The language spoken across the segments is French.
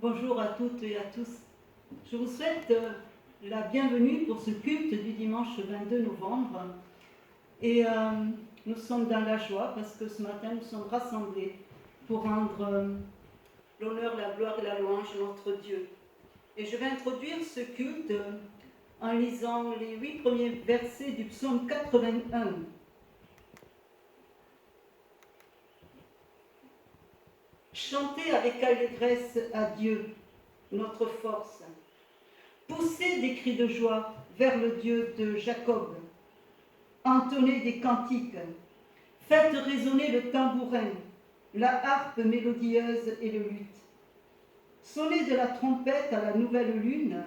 Bonjour à toutes et à tous. Je vous souhaite la bienvenue pour ce culte du dimanche 22 novembre. Et nous sommes dans la joie parce que ce matin nous sommes rassemblés pour rendre l'honneur, la gloire et la louange à notre Dieu. Et je vais introduire ce culte en lisant les 8 premiers versets du psaume 81. Chantez avec allégresse à Dieu, notre force. Poussez des cris de joie vers le Dieu de Jacob. Entonnez des cantiques. Faites résonner le tambourin, la harpe mélodieuse et le luth. Sonnez de la trompette à la nouvelle lune,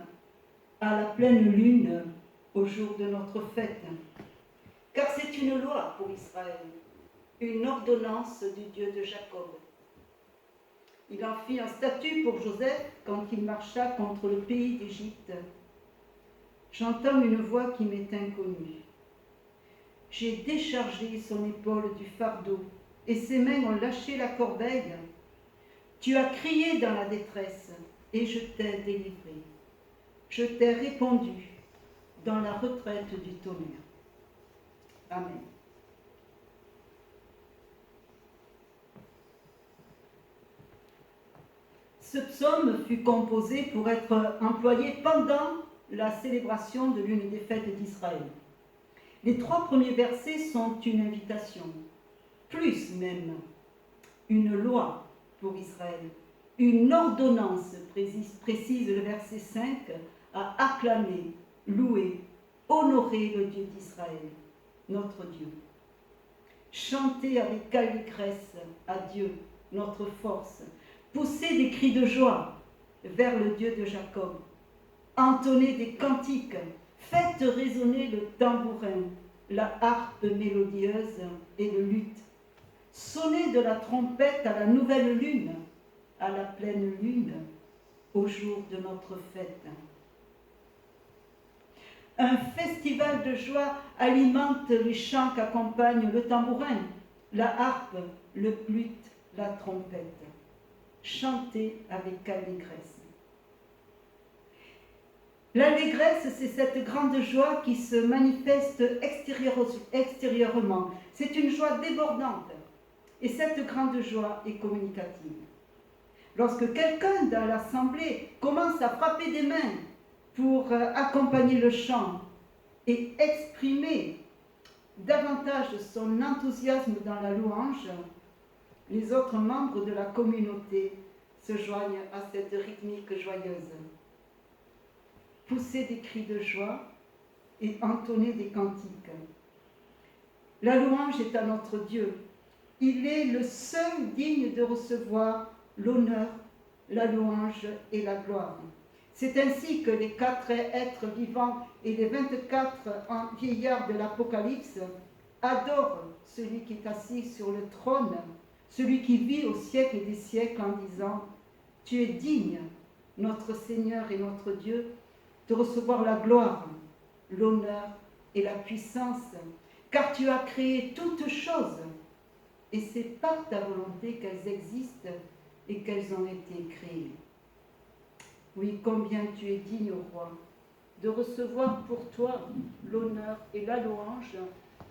à la pleine lune, au jour de notre fête. Car c'est une loi pour Israël, une ordonnance du Dieu de Jacob. Il en fit un statut pour Joseph quand il marcha contre le pays d'Égypte. J'entends une voix qui m'est inconnue. J'ai déchargé son épaule du fardeau et ses mains ont lâché la corbeille. Tu as crié dans la détresse et je t'ai délivré. Je t'ai répondu dans la retraite du tonnerre. Amen. Ce psaume fut composé pour être employé pendant la célébration de l'une des fêtes d'Israël. Les 3 premiers versets sont une invitation, plus même une loi pour Israël, une ordonnance, précise le verset 5, à acclamer, louer, honorer le Dieu d'Israël, notre Dieu. Chantez avec allégresse à Dieu, notre force. Poussez des cris de joie vers le Dieu de Jacob. Entonnez des cantiques. Faites résonner le tambourin, la harpe mélodieuse et le luth. Sonnez de la trompette à la nouvelle lune, à la pleine lune, au jour de notre fête. Un festival de joie alimente les chants qu'accompagnent le tambourin, la harpe, le luth, la trompette. Chantez avec allégresse. L'allégresse, c'est cette grande joie qui se manifeste extérieurement. C'est une joie débordante. Et cette grande joie est communicative. Lorsque quelqu'un dans l'assemblée commence à frapper des mains pour accompagner le chant et exprimer davantage son enthousiasme dans la louange, les autres membres de la communauté se joignent à cette rythmique joyeuse. Poussez des cris de joie et entonnez des cantiques. La louange est à notre Dieu. Il est le seul digne de recevoir l'honneur, la louange et la gloire. C'est ainsi que les 4 êtres vivants et les 24 vieillards de l'Apocalypse adorent celui qui est assis sur le trône, celui qui vit au siècle des siècles en disant « Tu es digne, notre Seigneur et notre Dieu, de recevoir la gloire, l'honneur et la puissance, car tu as créé toutes choses, et c'est par ta volonté qu'elles existent et qu'elles ont été créées. Oui, combien tu es digne, ô roi, de recevoir pour toi l'honneur et la louange,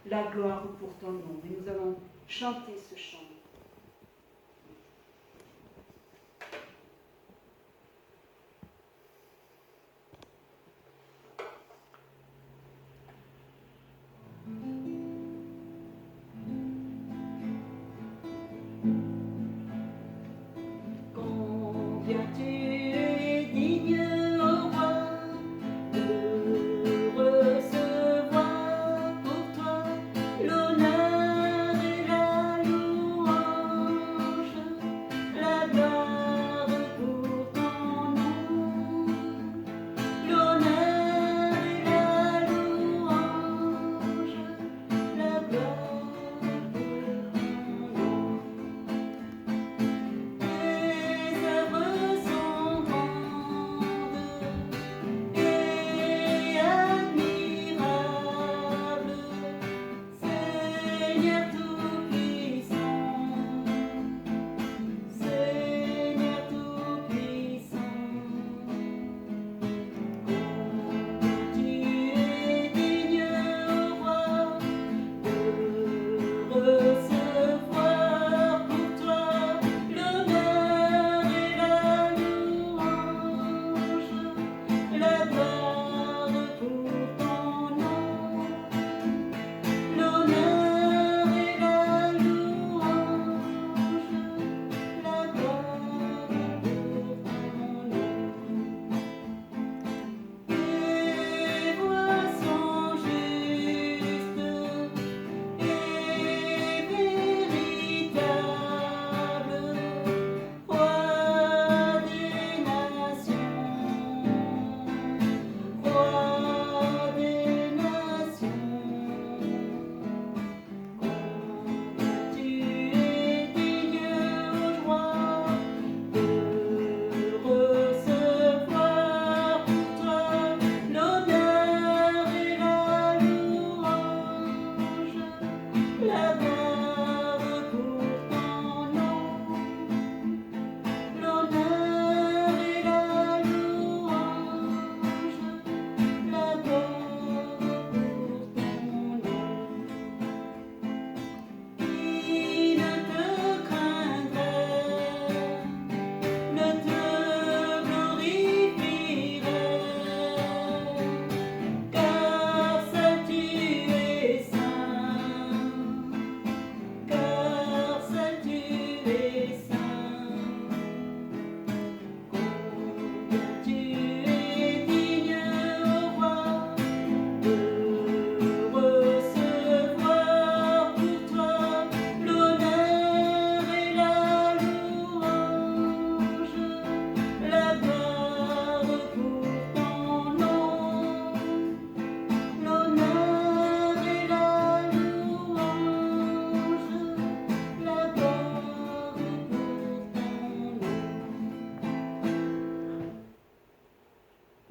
la gloire pour ton nom. Et nous allons chanter ce chant.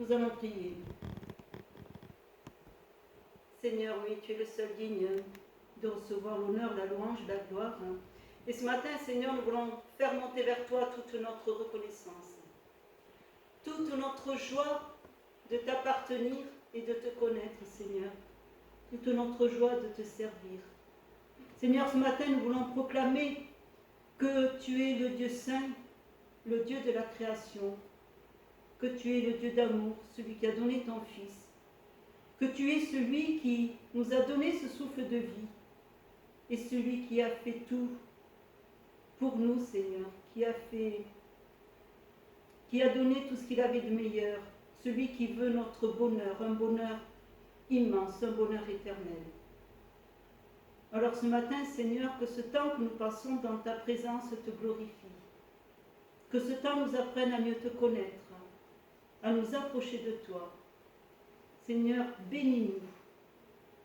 Nous allons prier. Seigneur, oui, tu es le seul digne de recevoir l'honneur, la louange, la gloire. Et ce matin, Seigneur, nous voulons faire monter vers toi toute notre reconnaissance, toute notre joie de t'appartenir et de te connaître, Seigneur, toute notre joie de te servir. Seigneur, ce matin, nous voulons proclamer que tu es le Dieu saint, le Dieu de la création, que tu es le Dieu d'amour, celui qui a donné ton Fils, que tu es celui qui nous a donné ce souffle de vie et celui qui a fait tout pour nous, Seigneur, qui a donné tout ce qu'il avait de meilleur, celui qui veut notre bonheur, un bonheur immense, un bonheur éternel. Alors ce matin, Seigneur, que ce temps que nous passons dans ta présence te glorifie, que ce temps nous apprenne à mieux te connaître, à nous approcher de toi. Seigneur, bénis-nous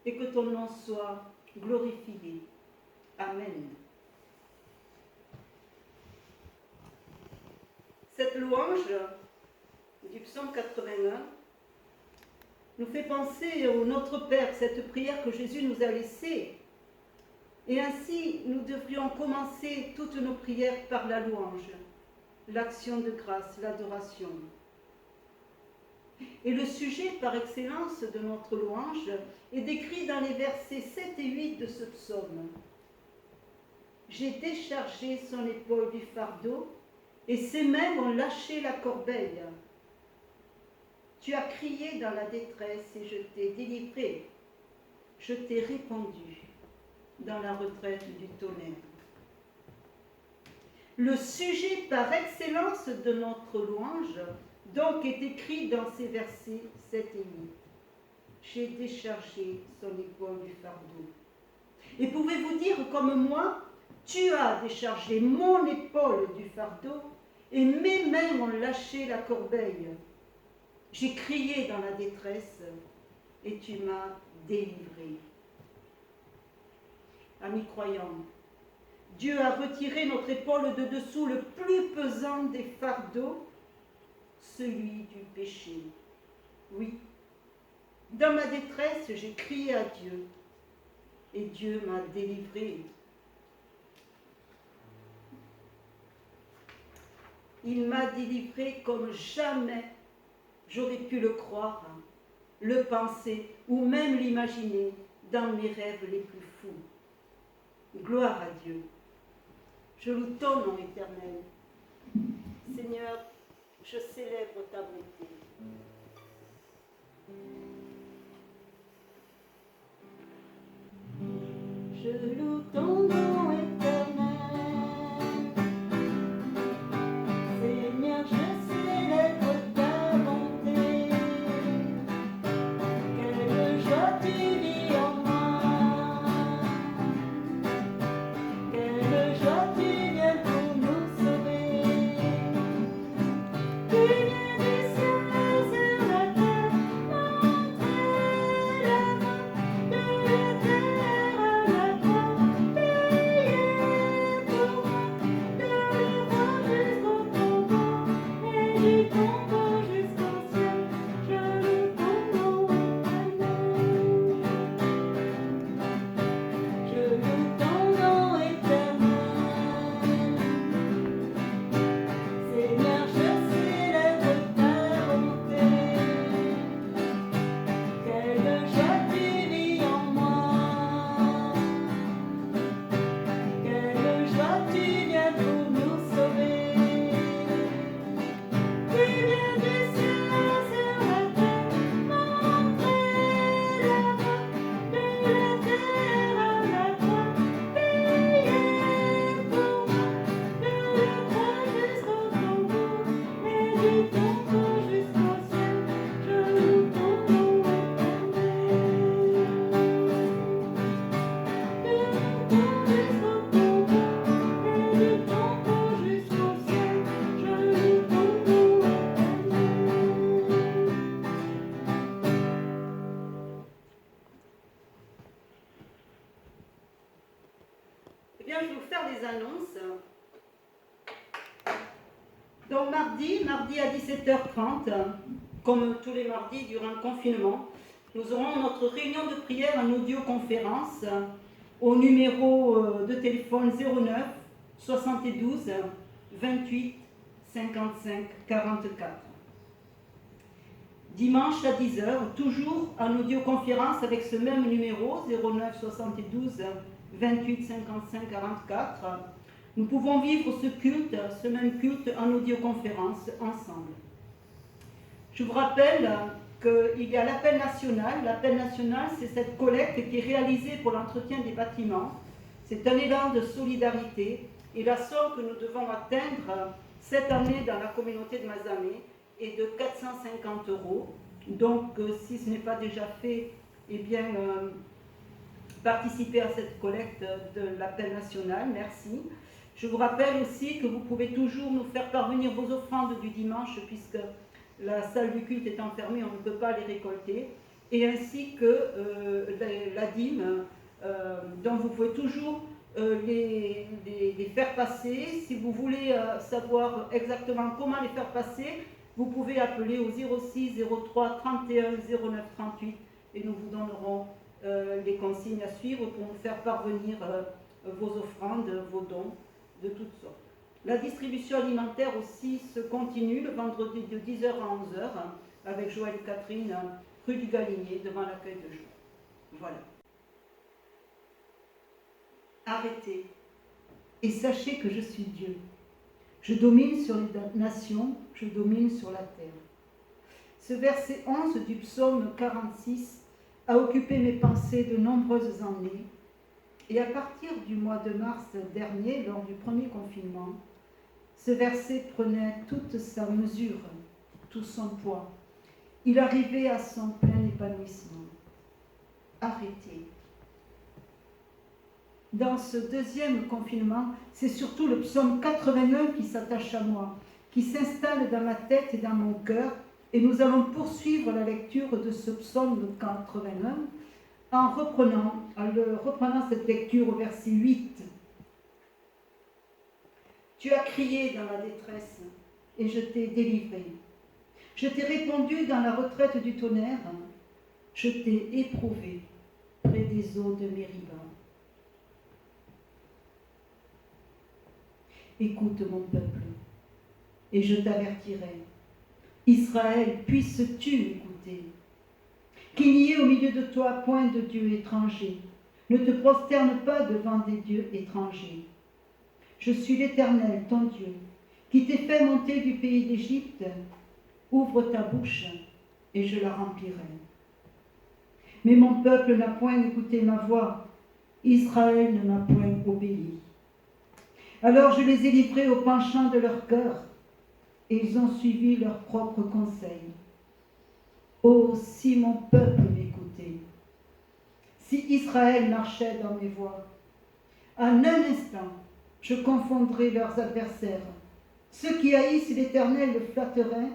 et que ton nom soit glorifié. Amen. Cette louange du psaume 81 nous fait penser au Notre Père, cette prière que Jésus nous a laissée. Et ainsi, nous devrions commencer toutes nos prières par la louange, l'action de grâce, l'adoration. Et le sujet par excellence de notre louange est décrit dans les versets 7 et 8 de ce psaume. J'ai déchargé son épaule du fardeau, et ses mains ont lâché la corbeille. Tu as crié dans la détresse et je t'ai délivré. Je t'ai répandu dans la retraite du tonnerre. Le sujet par excellence de notre louange, donc, est écrit dans ces versets 7 et 8. J'ai déchargé son épaule du fardeau. Et pouvez-vous dire comme moi, tu as déchargé mon épaule du fardeau et mes mains ont lâché la corbeille. J'ai crié dans la détresse et tu m'as délivré. Amis croyants, Dieu a retiré notre épaule de dessous le plus pesant des fardeaux, celui du péché. Oui, dans ma détresse, j'ai crié à Dieu et Dieu m'a délivré. Il m'a délivré comme jamais j'aurais pu le croire, le penser ou même l'imaginer dans mes rêves les plus fous. Gloire à Dieu. Je loue ton nom éternel. Seigneur, je célèbre ta bonté. Je loue ton nom éternel. Seigneur, je célèbre ta bonté. Quelle joie tu vis en moi. Quelle joie tu viens pour nous sauver. Tu viens du ciel sur la terre, montrer la main de la terre à la croix, payé pour moi, de l'Europe jusqu'au tombeau, et du tombeau jusqu'au ciel, je loue ton nom éternel. Je loue ton nom éternel. Seigneur, je célèbre ta bonté. Quelle joie tu vis en moi. Quelle joie tu viens pour nous sauver. Tu viens du ciel sur la terre, montrer la voie de la terre à la croix, payé pour moi, de la croix jusqu'au tombeau, et du tombeau jusqu'au ciel, je loue ton nom éternel. De la croix jusqu'au tombeau, et du tombeau jusqu'au ciel, je loue ton nom éternel. Eh bien, je vais vous faire des annonces. Donc mardi à 17h30, comme tous les mardis durant le confinement, nous aurons notre réunion de prière en audioconférence au numéro de téléphone 09 72 28 55 44. Dimanche à 10h, toujours en audioconférence avec ce même numéro 09 72 28 55 44, nous pouvons vivre ce même culte en audioconférence ensemble. Je vous rappelle qu'il y a l'appel national. L'appel national, c'est cette collecte qui est réalisée pour l'entretien des bâtiments. C'est un élan de solidarité et la somme que nous devons atteindre cette année dans la communauté de Mazamet est de 450 €. Donc, si ce n'est pas déjà fait, eh bien, participez à cette collecte de l'appel national. Merci. Je vous rappelle aussi que vous pouvez toujours nous faire parvenir vos offrandes du dimanche, puisque la salle du culte étant fermée, on ne peut pas les récolter, et ainsi que la dîme, dont vous pouvez toujours les faire passer. Si vous voulez savoir exactement comment les faire passer, vous pouvez appeler au 06 03 31 09 38 et nous vous donnerons les consignes à suivre pour vous faire parvenir vos offrandes, vos dons de toutes sortes. La distribution alimentaire aussi se continue le vendredi de 10h à 11h avec Joël et Catherine, rue du Galinier, devant l'accueil de jour. Voilà. Arrêtez et sachez que je suis Dieu. Je domine sur les nations, je domine sur la terre. Ce verset 11 du psaume 46 a occupé mes pensées de nombreuses années, et à partir du mois de mars dernier, lors du premier confinement, ce verset prenait toute sa mesure, tout son poids. Il arrivait à son plein épanouissement. Arrêtez. Dans ce deuxième confinement, c'est surtout le psaume 81 qui s'attache à moi, qui s'installe dans ma tête et dans mon cœur, et nous allons poursuivre la lecture de ce psaume 81 en reprenant cette lecture au verset 8. Tu as crié dans la détresse, et je t'ai délivré. Je t'ai répondu dans la retraite du tonnerre, je t'ai éprouvé près des eaux de Mériba. Écoute mon peuple, et je t'avertirai. Israël, puisses-tu m'écouter? Qu'il n'y ait au milieu de toi point de dieu étranger. Ne te prosterne pas devant des dieux étrangers. Je suis l'Éternel, ton Dieu, qui t'ai fait monter du pays d'Égypte. Ouvre ta bouche, et je la remplirai. Mais mon peuple n'a point écouté ma voix. Israël ne m'a point obéi. Alors je les ai livrés au penchant de leur cœur, et ils ont suivi leurs propres conseils. Oh, si mon peuple m'écoutait, si Israël marchait dans mes voies, en un instant, je confondrais leurs adversaires. Ceux qui haïssent l'Éternel le flatteraient,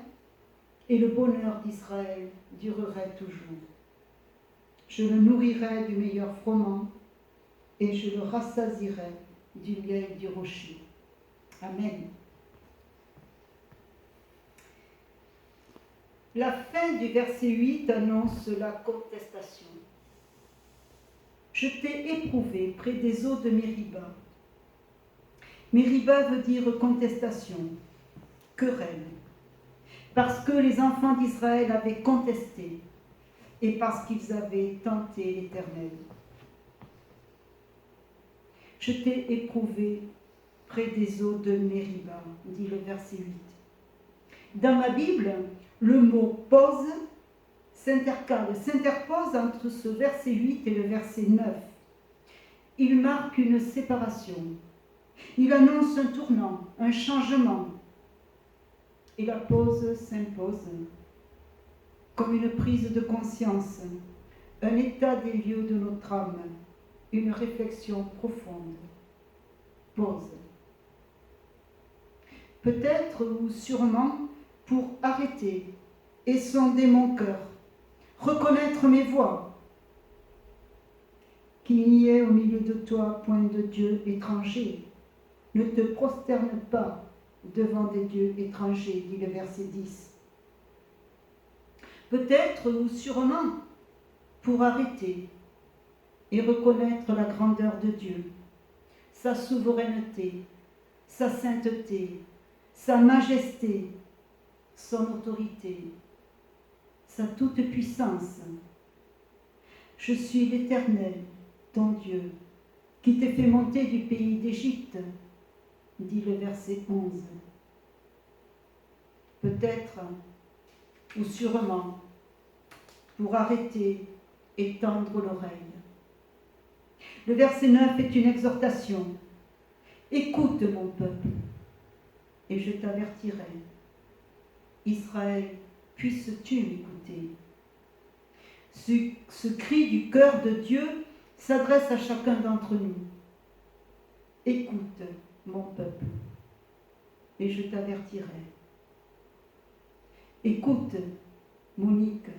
et le bonheur d'Israël durerait toujours. Je le nourrirai du meilleur froment, et je le rassasirai du miel du rocher. Amen. La fin du verset 8 annonce la contestation. Je t'ai éprouvé près des eaux de Mériba. Mériba veut dire contestation, querelle, parce que les enfants d'Israël avaient contesté et parce qu'ils avaient tenté l'Éternel. Je t'ai éprouvé près des eaux de Mériba, dit le verset 8. Dans ma Bible, le mot « pose » s'interpose entre ce verset 8 et le verset 9. Il marque une séparation. Il annonce un tournant, un changement. Et la pause s'impose comme une prise de conscience, un état des lieux de notre âme, une réflexion profonde. Pause. Peut-être ou sûrement pour arrêter et sonder mon cœur, reconnaître mes voies. Qu'il n'y ait au milieu de toi point de dieu étranger. Ne te prosterne pas devant des dieux étrangers, dit le verset 10. peut-être ou sûrement pour arrêter et reconnaître la grandeur de Dieu, sa souveraineté, sa sainteté, sa majesté, son autorité, sa toute-puissance. Je suis l'Éternel, ton Dieu, qui t'ai fait monter du pays d'Égypte, dit le verset 11. Peut-être ou sûrement pour arrêter et tendre l'oreille. Le verset 9 est une exhortation. Écoute mon peuple, et je t'avertirai. Israël, puisses-tu m'écouter? Ce cri du cœur de Dieu s'adresse à chacun d'entre nous. Écoute mon peuple, et je t'avertirai. Écoute, Monique,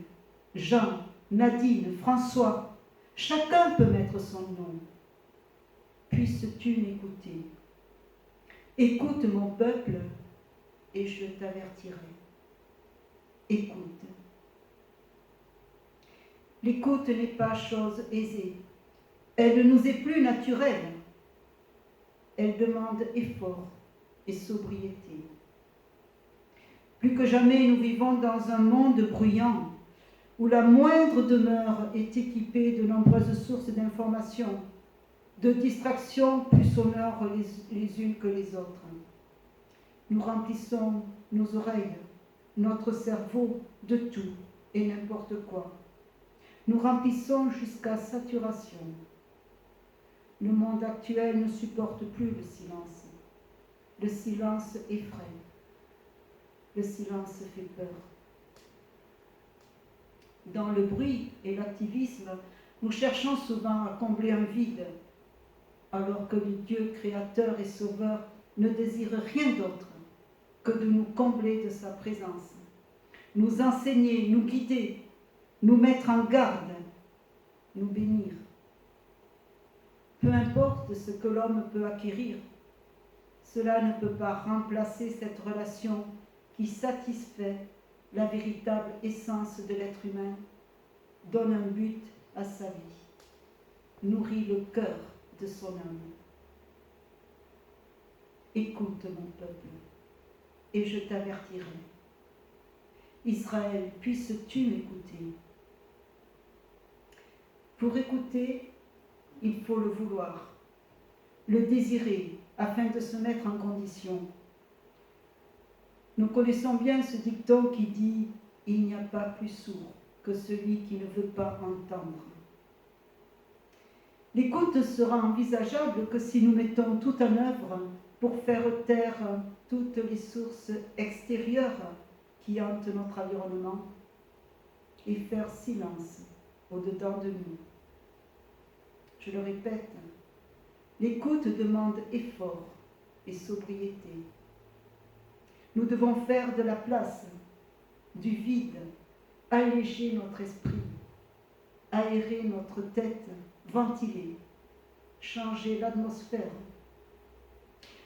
Jean, Nadine, François, chacun peut mettre son nom. Puisses-tu m'écouter? Écoute mon peuple, et je t'avertirai. Écoute. L'écoute n'est pas chose aisée. Elle ne nous est plus naturelle. Elle demande effort et sobriété. Plus que jamais, nous vivons dans un monde bruyant, où la moindre demeure est équipée de nombreuses sources d'informations, de distractions plus sonores les unes que les autres. Nous remplissons nos oreilles, notre cerveau de tout et n'importe quoi. Nous remplissons jusqu'à saturation. Le monde actuel ne supporte plus le silence. Le silence effraie. Le silence fait peur. Dans le bruit et l'activisme, nous cherchons souvent à combler un vide, alors que le Dieu créateur et sauveur ne désire rien d'autre que de nous combler de sa présence, nous enseigner, nous guider, nous mettre en garde, nous bénir. Peu importe ce que l'homme peut acquérir, cela ne peut pas remplacer cette relation qui satisfait la véritable essence de l'être humain, donne un but à sa vie, nourrit le cœur de son âme. Écoute mon peuple, et je t'avertirai. Israël, puisses-tu m'écouter? Pour écouter, il faut le vouloir, le désirer, afin de se mettre en condition. Nous connaissons bien ce dicton qui dit « Il n'y a pas plus sourd que celui qui ne veut pas entendre ». L'écoute ne sera envisageable que si nous mettons tout en œuvre pour faire taire toutes les sources extérieures qui hantent notre environnement et faire silence au-dedans de nous. Je le répète, l'écoute demande effort et sobriété. Nous devons faire de la place, du vide, alléger notre esprit, aérer notre tête, ventiler, changer l'atmosphère.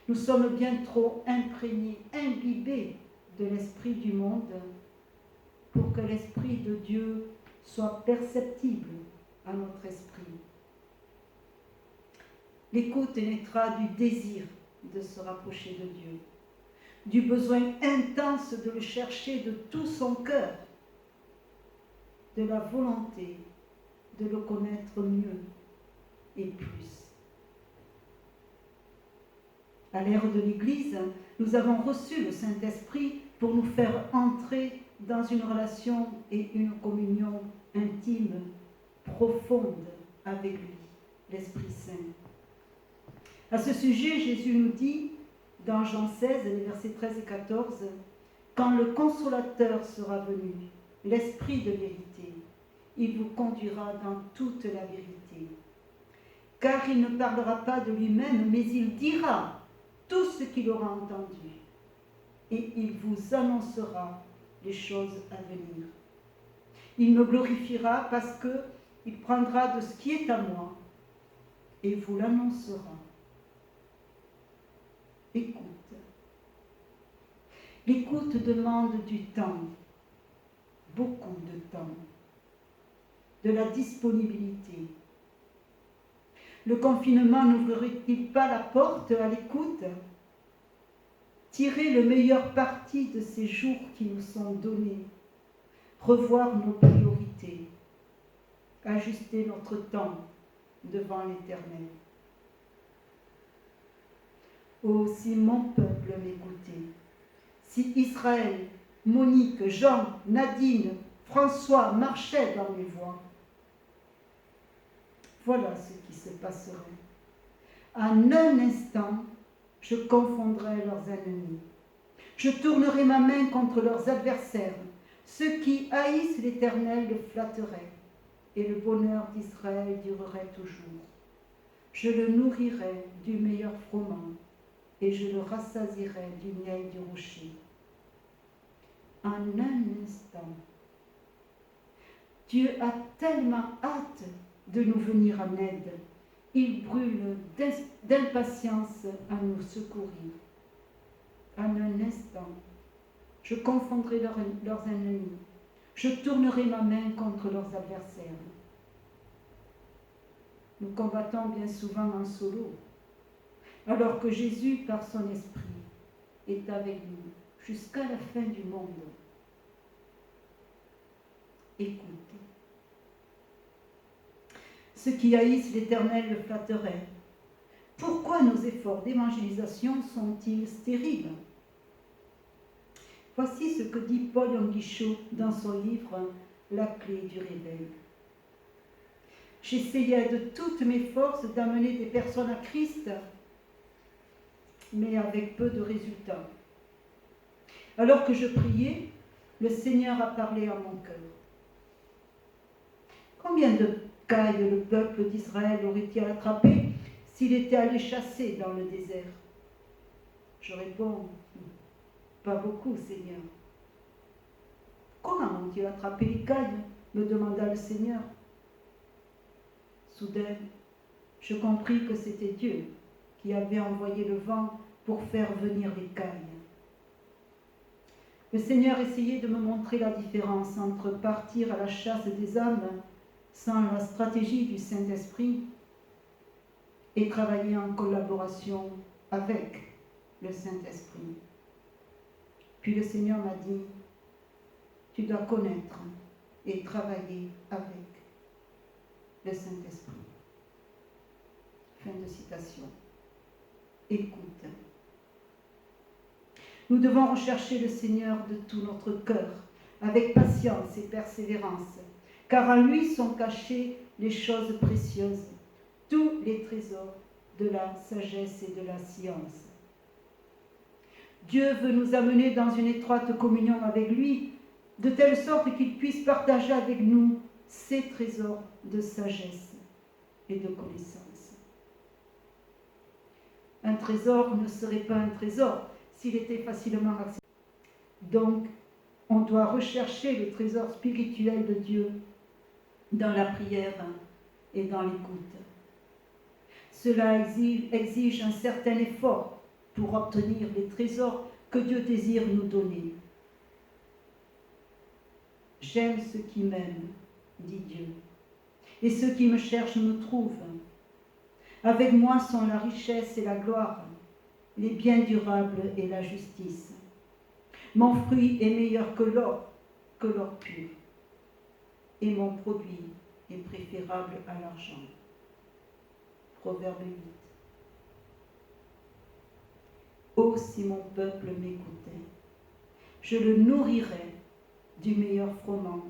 Nous sommes bien trop imprégnés, imbibés de l'esprit du monde pour que l'esprit de Dieu soit perceptible à notre esprit. L'écoute naîtra du désir de se rapprocher de Dieu, du besoin intense de le chercher de tout son cœur, de la volonté de le connaître mieux et plus. À l'ère de l'Église, nous avons reçu le Saint-Esprit pour nous faire entrer dans une relation et une communion intime, profonde avec lui, l'Esprit Saint. À ce sujet, Jésus nous dit, dans Jean 16, les versets 13 et 14, « Quand le Consolateur sera venu, l'Esprit de vérité, il vous conduira dans toute la vérité. Car il ne parlera pas de lui-même, mais il dira tout ce qu'il aura entendu, et il vous annoncera les choses à venir. Il me glorifiera parce qu'il prendra de ce qui est à moi et vous l'annoncera. » Écoute. L'écoute demande du temps, beaucoup de temps, de la disponibilité. Le confinement n'ouvrirait-il pas la porte à l'écoute? Tirer le meilleur parti de ces jours qui nous sont donnés, revoir nos priorités, ajuster notre temps devant l'Éternel. Oh, si mon peuple m'écoutait, si Israël, Monique, Jean, Nadine, François marchaient dans mes voies, voilà ce qui se passerait. En un instant, je confondrai leurs ennemis. Je tournerai ma main contre leurs adversaires. Ceux qui haïssent l'Éternel le flatteraient, et le bonheur d'Israël durerait toujours. Je le nourrirai du meilleur froment, et je le rassasierai du miel du rocher. En un instant, Dieu a tellement hâte de nous venir en aide. Il brûle d'impatience à nous secourir. En un instant, je confondrai leurs ennemis. Je tournerai ma main contre leurs adversaires. Nous combattons bien souvent en solo, alors que Jésus, par son esprit, est avec nous jusqu'à la fin du monde. Écoute. Ceux qui haïssent l'Éternel le flatteraient. Pourquoi nos efforts d'évangélisation sont-ils stériles? Voici ce que dit Paul Anguichot dans son livre « La clé du réveil ». J'essayais de toutes mes forces d'amener des personnes à Christ, mais avec peu de résultats. Alors que je priais, le Seigneur a parlé à mon cœur. Combien de cailles le peuple d'Israël aurait-il attrapé s'il était allé chasser dans le désert? Je réponds, pas beaucoup, Seigneur. Comment ont-ils attrapé les cailles? Me demanda le Seigneur. Soudain, je compris que c'était Dieu qui avait envoyé le vent pour faire venir les cailles. Le Seigneur essayait de me montrer la différence entre partir à la chasse des âmes sans la stratégie du Saint-Esprit et travailler en collaboration avec le Saint-Esprit. Puis le Seigneur m'a dit, tu dois connaître et travailler avec le Saint-Esprit. Fin de citation. Écoute. Nous devons rechercher le Seigneur de tout notre cœur, avec patience et persévérance, car en lui sont cachées les choses précieuses, tous les trésors de la sagesse et de la science. Dieu veut nous amener dans une étroite communion avec lui, de telle sorte qu'il puisse partager avec nous ses trésors de sagesse et de connaissance. Un trésor ne serait pas un trésor s'il était facilement accessible. Donc, on doit rechercher le trésor spirituel de Dieu dans la prière et dans l'écoute. Cela exige un certain effort pour obtenir les trésors que Dieu désire nous donner. J'aime ceux qui m'aiment, dit Dieu, et ceux qui me cherchent me trouvent. Avec moi sont la richesse et la gloire, les biens durables et la justice. Mon fruit est meilleur que l'or pur, et mon produit est préférable à l'argent. Proverbe 8. Oh, si mon peuple m'écoutait, je le nourrirais du meilleur froment,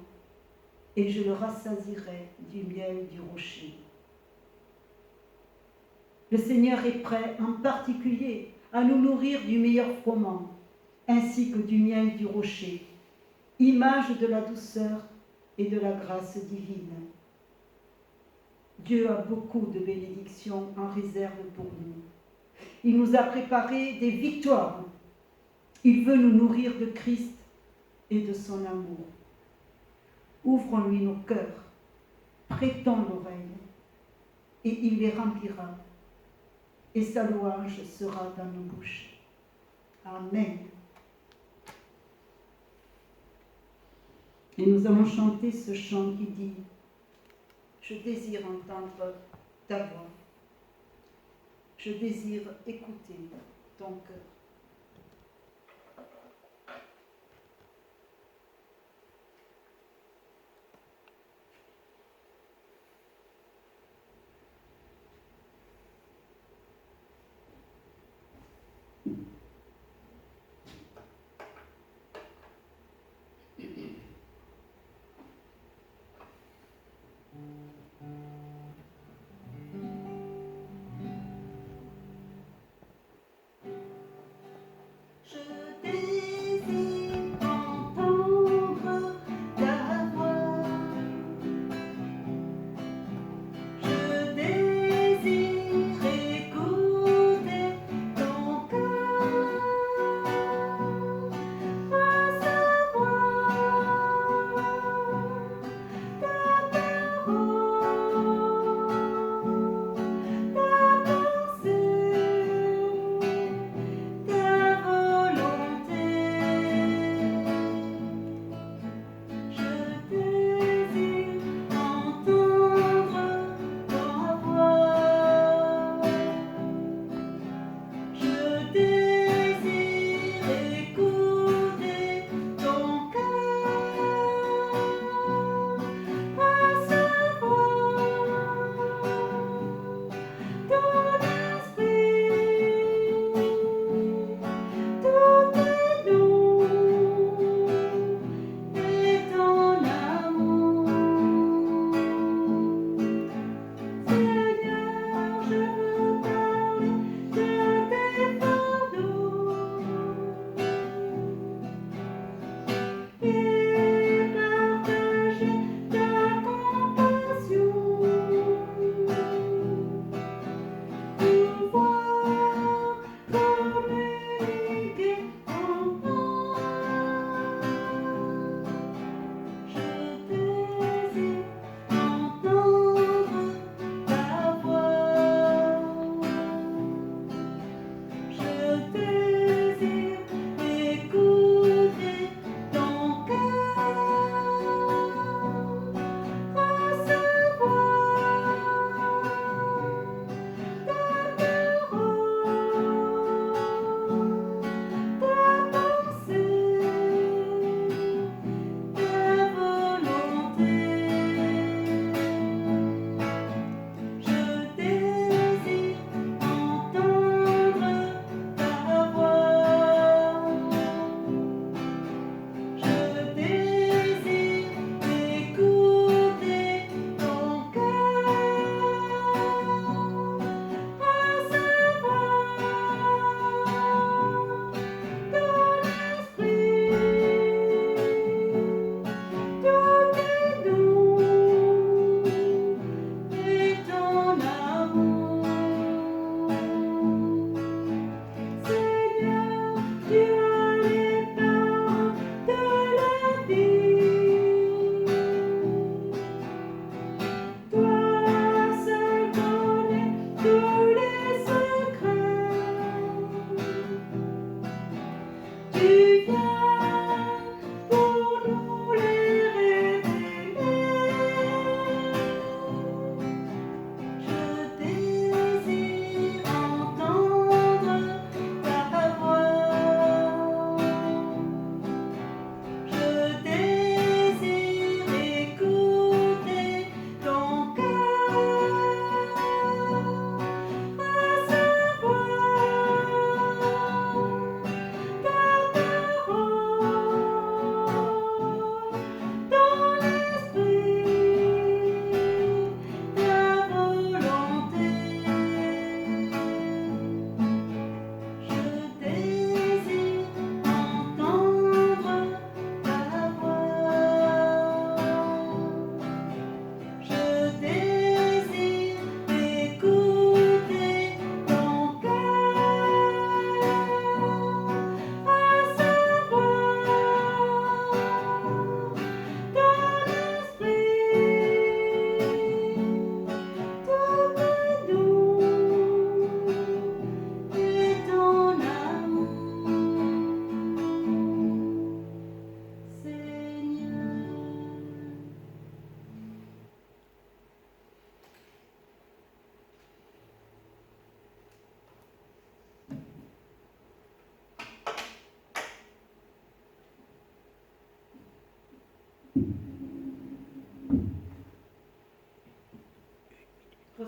et je le rassasierai du miel du rocher. Le Seigneur est prêt en particulier à nous nourrir du meilleur froment, ainsi que du miel du rocher, image de la douceur et de la grâce divine. Dieu a beaucoup de bénédictions en réserve pour nous. Il nous a préparé des victoires. Il veut nous nourrir de Christ et de son amour. Ouvrons-lui nos cœurs, prêtons l'oreille, et il les remplira, et sa louange sera dans nos bouches. Amen. Et nous allons chanter ce chant qui dit « Je désire entendre ta voix, je désire écouter ton cœur. »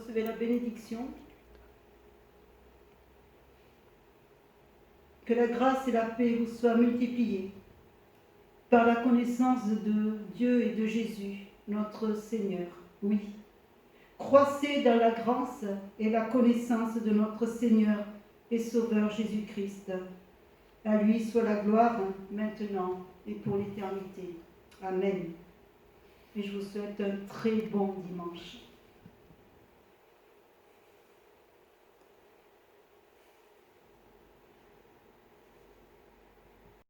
recevez la bénédiction. Que la grâce et la paix vous soient multipliées par la connaissance de Dieu et de Jésus, notre Seigneur. Oui. Croissez dans la grâce et la connaissance de notre Seigneur et Sauveur Jésus-Christ. À lui soit la gloire maintenant et pour l'éternité. Amen. Et je vous souhaite un très bon dimanche.